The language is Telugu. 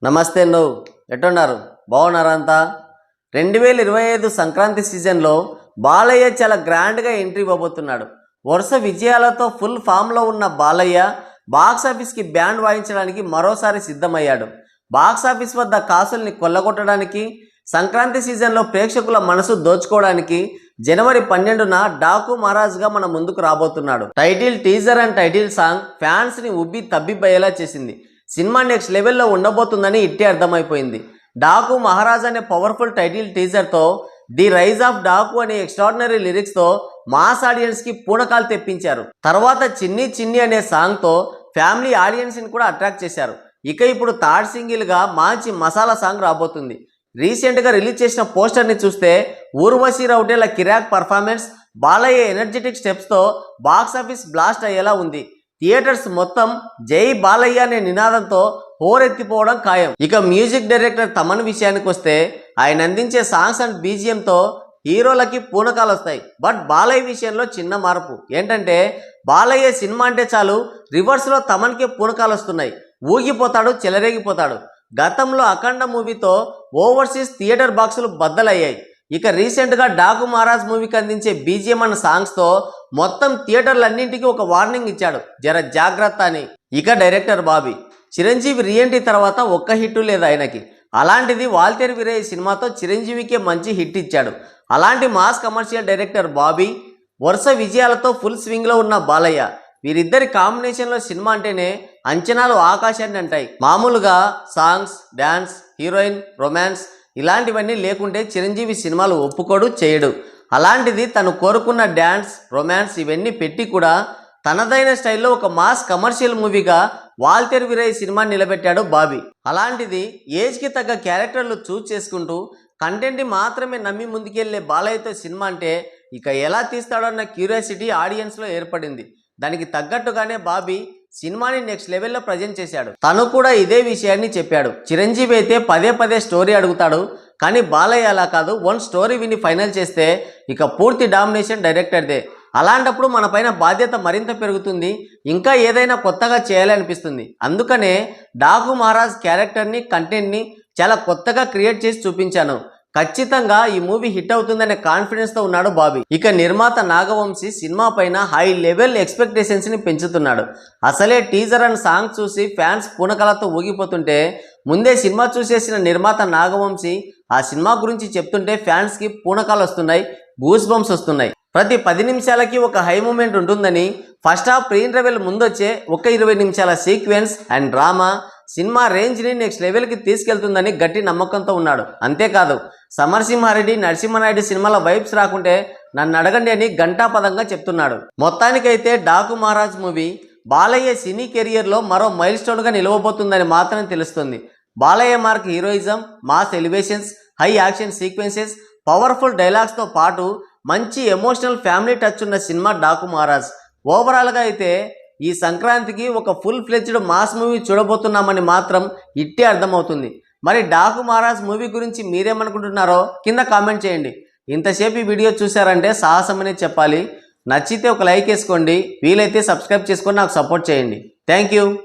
నమస్తే ఎట్టున్నారు బాగున్నారా అంతా 2025 సంక్రాంతి సీజన్లో బాలయ్య చాలా గ్రాండ్గా ఎంట్రీ ఇవ్వబోతున్నాడు. వరుస విజయాలతో ఫుల్ ఫామ్లో ఉన్న బాలయ్య బాక్స్ ఆఫీస్కి బ్యాండ్ వాయించడానికి మరోసారి సిద్ధమయ్యాడు. బాక్స్ ఆఫీస్ వద్ద కాసుల్ని కొల్లగొట్టడానికి, సంక్రాంతి సీజన్లో ప్రేక్షకుల మనసు దోచుకోవడానికి జనవరి 12న డాకు మహారాజ్గా మన ముందుకు రాబోతున్నాడు. Title teaser and title song ఫ్యాన్స్ని ఉబ్బి తబ్బిబ్బయ్యేలా చేసింది. సినిమా నెక్స్ట్ లెవెల్లో ఉండబోతుందని ఇట్టే అర్థమైపోయింది. డాకు మహారాజ్ అనే పవర్ఫుల్ టైటిల్ టీజర్తో ది రైజ్ ఆఫ్ డాకు అనే ఎక్స్ట్రాడినరీ లిరిక్స్తో మాస్ ఆడియన్స్కి పూనకాలు తెప్పించారు. తర్వాత చిన్ని చిన్ని అనే సాంగ్తో ఫ్యామిలీ ఆడియన్స్ని కూడా అట్రాక్ట్ చేశారు. ఇక ఇప్పుడు థర్డ్ సింగిల్గా మంచి మసాలా సాంగ్ రాబోతుంది. రీసెంట్గా రిలీజ్ చేసిన పోస్టర్ని చూస్తే ఊర్వశి రౌటేల కిరాక్ పర్ఫార్మెన్స్, బాలయ్య ఎనర్జెటిక్ స్టెప్స్తో బాక్స్ ఆఫీస్ బ్లాస్ట్ అయ్యేలా ఉంది. థియేటర్స్ మొత్తం జై బాలయ్య అనే నినాదంతో హోరెత్తిపోవడం ఖాయం. ఇక మ్యూజిక్ డైరెక్టర్ తమన్ విషయానికి వస్తే ఆయన అందించే సాంగ్స్ అండ్ బీజిఎంతో హీరోలకి పూనకాలు వస్తాయి. బట్ బాలయ్య విషయంలో చిన్న మార్పు ఏంటంటే, బాలయ్య సినిమా అంటే చాలు రివర్స్లో తమన్కి పూనకాలు వస్తున్నాయి. ఊగిపోతాడు, చెలరేగిపోతాడు. గతంలో అఖండ మూవీతో ఓవర్సీస్ థియేటర్ బాక్సులు బద్దలయ్యాయి. ఇక రీసెంట్గా డాకు మహారాజ్ మూవీకి అందించే బీజిఎం అన్న సాంగ్స్తో మొత్తం థియేటర్లన్నింటికీ ఒక వార్నింగ్ ఇచ్చాడు, జర జాగ్రత్త అని. ఇక డైరెక్టర్ బాబీ, చిరంజీవి రీఎంట్రీ తర్వాత ఒక్క హిట్ లేదు ఆయనకి. అలాంటిది వాల్తేరు వీరయ్య సినిమాతో చిరంజీవికే మంచి హిట్ ఇచ్చాడు. అలాంటి మాస్ కమర్షియల్ డైరెక్టర్ బాబీ, వరుస విజయాలతో ఫుల్ స్వింగ్లో ఉన్న బాలయ్య, వీరిద్దరి కాంబినేషన్లో సినిమా అంటేనే అంచనాలు ఆకాశాన్ని అంటాయి. మామూలుగా సాంగ్స్, డ్యాన్స్, హీరోయిన్, రొమాన్స్ ఇలాంటివన్నీ లేకుంటే చిరంజీవి సినిమాలు ఒప్పుకోడు, చేయడు. అలాంటిది తను కోరుకున్న డ్యాన్స్, రొమాన్స్ ఇవన్నీ పెట్టి కూడా తనదైన స్టైల్లో ఒక మాస్ కమర్షియల్ మూవీగా వాల్తేరు వీరయ్య సినిమాని నిలబెట్టాడు బాబీ. అలాంటిది ఏజ్కి తగ్గ క్యారెక్టర్లు చూస్ చేసుకుంటూ కంటెంట్ని మాత్రమే నమ్మి ముందుకెళ్లే బాలయ్యతో సినిమా అంటే ఇక ఎలా తీస్తాడో అన్న క్యూరియాసిటీ ఆడియన్స్లో ఏర్పడింది. దానికి తగ్గట్టుగానే బాబీ సినిమాని నెక్స్ట్ లెవెల్లో ప్రజెంట్ చేశాడు. తను కూడా ఇదే విషయాన్ని చెప్పాడు. చిరంజీవి అయితే పదే పదే స్టోరీ అడుగుతాడు, కానీ బాలయ్య అలా కాదు. వన్ స్టోరీ విని ఫైనల్ చేస్తే ఇక పూర్తి డామినేషన్ డైరెక్టర్దే. అలాంటప్పుడు మన పైన బాధ్యత మరింత పెరుగుతుంది, ఇంకా ఏదైనా కొత్తగా చేయాలనిపిస్తుంది. అందుకనే డాకు మహారాజ్ క్యారెక్టర్ని, కంటెంట్ని చాలా కొత్తగా క్రియేట్ చేసి చూపించాను. ఖచ్చితంగా ఈ మూవీ హిట్ అవుతుందనే కాన్ఫిడెన్స్తో ఉన్నాడు బాబీ. ఇక నిర్మాత నాగవంశీ సినిమా పైన హై లెవెల్ ఎక్స్పెక్టేషన్స్ని పెంచుతున్నాడు. అసలే టీజర్ అండ్ సాంగ్ చూసి ఫ్యాన్స్ పూనకలతో ఊగిపోతుంటే ముందే సినిమా చూసేసిన నిర్మాత నాగవంశీ ఆ సినిమా గురించి చెప్తుంటే ఫ్యాన్స్కి పూనకాలు వస్తున్నాయి, గూస్ బంప్స్ వస్తున్నాయి. ప్రతి 10 నిమిషాలకి ఒక హై మూమెంట్ ఉంటుందని, ఫస్ట్ హాఫ్ ప్రీ ఇంటర్వెల్ ముందొచ్చే ఒక 20 నిమిషాల సీక్వెన్స్ అండ్ డ్రామా సినిమా రేంజ్ని నెక్స్ట్ లెవెల్కి తీసుకెళ్తుందని గట్టి నమ్మకంతో ఉన్నాడు. అంతేకాదు, సమరసింహారెడ్డి, నరసింహనాయుడు సినిమాల వైబ్స్ రాకుంటే నన్ను అడగండి అని ఘంటాపదంగా చెప్తున్నాడు. మొత్తానికైతే డాకు మహారాజ్ మూవీ బాలయ్య సినీ కెరియర్లో మరో మైల్ స్టోన్గా నిలవబోతుందని మాత్రం తెలుస్తుంది. Balayya mark heroism, mass elevations, high action sequences, powerful డైలాగ్స్తో పాటు మంచి ఎమోషనల్ ఫ్యామిలీ టచ్ ఉన్న సినిమా డాకు మహారాజ్. ఓవరాల్గా అయితే ఈ సంక్రాంతికి ఒక ఫుల్ ఫ్లెడ్జ్డ్ మాస్ మూవీ చూడబోతున్నామని మాత్రం ఇట్టే అర్థమవుతుంది. మరి డాకు మహారాజ్ మూవీ గురించి మీరేమనుకుంటున్నారో కింద కామెంట్ చేయండి. ఇంతసేపు ఈ వీడియో చూసారంటే సాహసమనే చెప్పాలి. నచ్చితే ఒక లైక్ వేసుకోండి, వీలైతే సబ్స్క్రైబ్ చేసుకొని నాకు సపోర్ట్ చేయండి. Thank you.